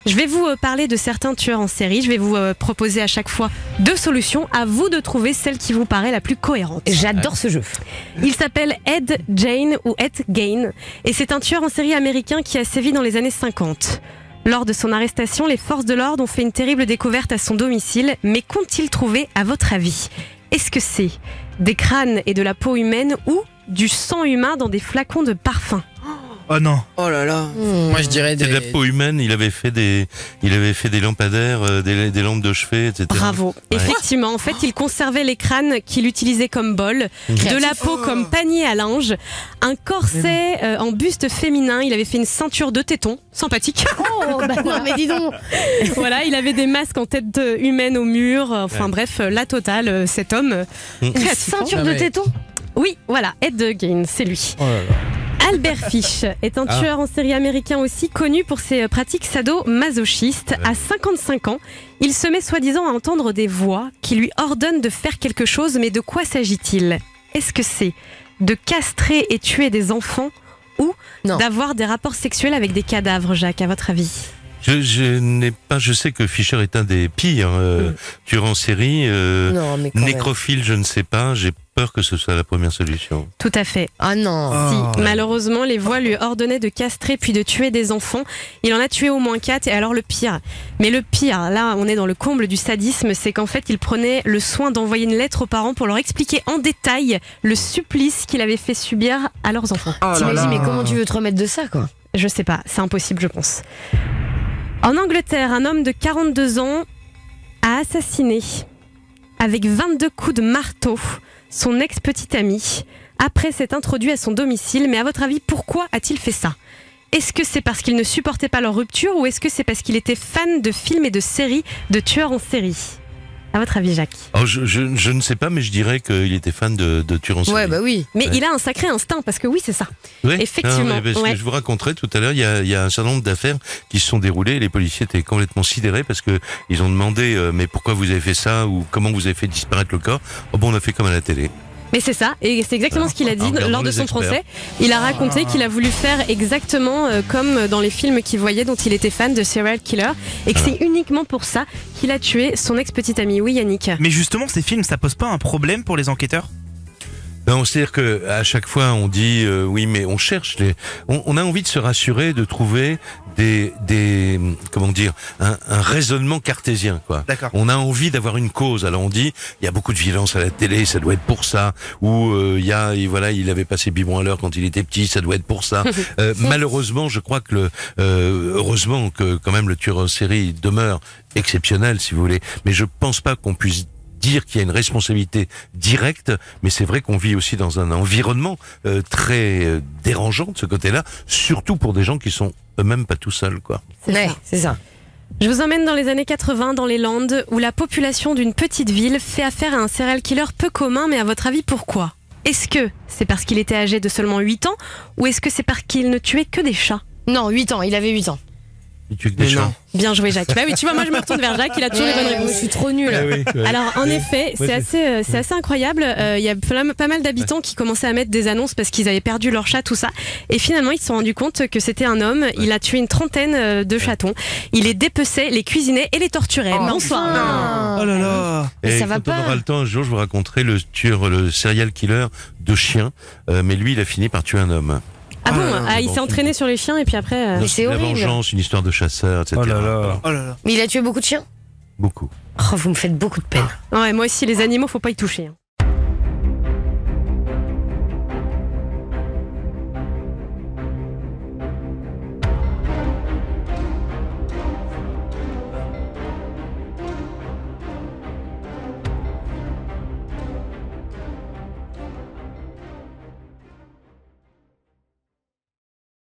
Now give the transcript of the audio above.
Je vais vous parler de certains tueurs en série. Je vais vous proposer à chaque fois 2 solutions. À vous de trouver celle qui vous paraît la plus cohérente. J'adore ce jeu. Il s'appelle Ed Gein ou Ed Gein et c'est un tueur en série américain qui a sévi dans les années 50. Lors de son arrestation, les forces de l'ordre ont fait une terrible découverte à son domicile. Mais qu'ont-ils trouvé à votre avis? Est-ce que c'est des crânes et de la peau humaine ou du sang humain dans des flacons de parfum? Oh non. Oh là là. Moi je dirais C'est de la peau humaine, il avait fait des lampadaires, des lampes de chevet, etc. Bravo. Ouais. Effectivement, en fait, il conservait les crânes qu'il utilisait comme bol, de la peau comme panier à linge, un corset en buste féminin, il avait fait une ceinture de tétons, sympathique. Oh, bah non, mais dis donc. Voilà, il avait des masques en tête humaine au mur, enfin bref, la totale, cet homme. Une créatif. ceinture de téton. Oui, voilà, Ed Gein, c'est lui. Oh là là. Albert Fish est un tueur en série américain aussi connu pour ses pratiques sado-masochistes. À 55 ans, il se met soi-disant à entendre des voix qui lui ordonnent de faire quelque chose, mais de quoi s'agit-il? Est-ce que c'est de castrer et tuer des enfants ou d'avoir des rapports sexuels avec des cadavres, Jacques, à votre avis? Je sais que Fischer est un des pires tueurs en série. Non, mais quand même. Nécrophile, je ne sais pas. J'ai peur que ce soit la première solution. Tout à fait. Ah non. Si, malheureusement, les voix lui ordonnaient de castrer puis de tuer des enfants. Il en a tué au moins 4. Et alors le pire, là on est dans le comble du sadisme, c'est qu'en fait il prenait le soin d'envoyer une lettre aux parents pour leur expliquer en détail le supplice qu'il avait fait subir à leurs enfants. T'imagines, mais comment tu veux te remettre de ça, quoi? Je sais pas, c'est impossible je pense. En Angleterre, un homme de 42 ans a assassiné avec 22 coups de marteau son ex-petite amie après s'être introduit à son domicile. Mais à votre avis, pourquoi a-t-il fait ça? Est-ce que c'est parce qu'il ne supportait pas leur rupture ou est-ce que c'est parce qu'il était fan de films et de séries de tueurs en série? À votre avis, Jacques? Oh, je ne sais pas, mais je dirais qu'il était fan de tueurs en série. Ouais, bah oui. Mais il a un sacré instinct parce que oui, c'est ça. Oui. Effectivement. Non, mais parce que je vous raconterai tout à l'heure, il y a un certain nombre d'affaires qui se sont déroulées et les policiers étaient complètement sidérés parce que ils ont demandé mais pourquoi vous avez fait ça ou comment vous avez fait disparaître le corps. Oh bon, on a fait comme à la télé. Mais c'est ça, et c'est exactement ce qu'il a dit lors de son procès. Il a raconté qu'il a voulu faire exactement comme dans les films qu'il voyait, dont il était fan de serial killer, et que c'est uniquement pour ça qu'il a tué son ex-petite amie. Oui, Yannick. Mais justement, ces films, ça pose pas un problème pour les enquêteurs? Non, c'est-à-dire que à chaque fois on dit oui, mais on cherche on a envie de se rassurer, de trouver comment dire, un raisonnement cartésien, quoi. D'accord. On a envie d'avoir une cause. Alors on dit il y a beaucoup de violence à la télé, ça doit être pour ça. Ou il avait passé biberon à l'heure quand il était petit, ça doit être pour ça. Malheureusement, je crois que heureusement que quand même le tueur en série demeure exceptionnel, si vous voulez. Mais je pense pas qu'on puisse dire qu'il y a une responsabilité directe, mais c'est vrai qu'on vit aussi dans un environnement très dérangeant de ce côté-là, surtout pour des gens qui sont eux-mêmes pas tout seuls, quoi. Ouais, c'est ça. Je vous emmène dans les années 80 dans les Landes, où la population d'une petite ville fait affaire à un serial killer peu commun, mais à votre avis, pourquoi? Est-ce que c'est parce qu'il était âgé de seulement 8 ans, ou est-ce que c'est parce qu'il ne tuait que des chats? Non, 8 ans, il avait 8 ans. Il tue que des chats. Bien joué, Jacques. Bah oui, tu vois, moi je me retourne vers Jacques, il a toujours les bonnes réponses. Je suis trop nulle. Alors en effet, c'est assez incroyable. Il y a pas mal d'habitants qui commençaient à mettre des annonces parce qu'ils avaient perdu leur chat, tout ça. Et finalement, ils se sont rendus compte que c'était un homme. Il a tué une trentaine de chatons. Il les dépeçait, les cuisinait et les torturait. Bonsoir. Oh là là. Et ça va quand pas. on aura le temps, un jour, je vous raconterai le serial killer de chiens. Mais lui, il a fini par tuer un homme. Ah bon, il s'est entraîné sur les chiens et puis après... Mais c'est La horrible. vengeance, une histoire de chasseur, etc. Oh là là. Voilà. Oh là là. Mais il a tué beaucoup de chiens? Beaucoup. Oh, vous me faites beaucoup de peine. Ouais, moi aussi, les animaux, faut pas y toucher.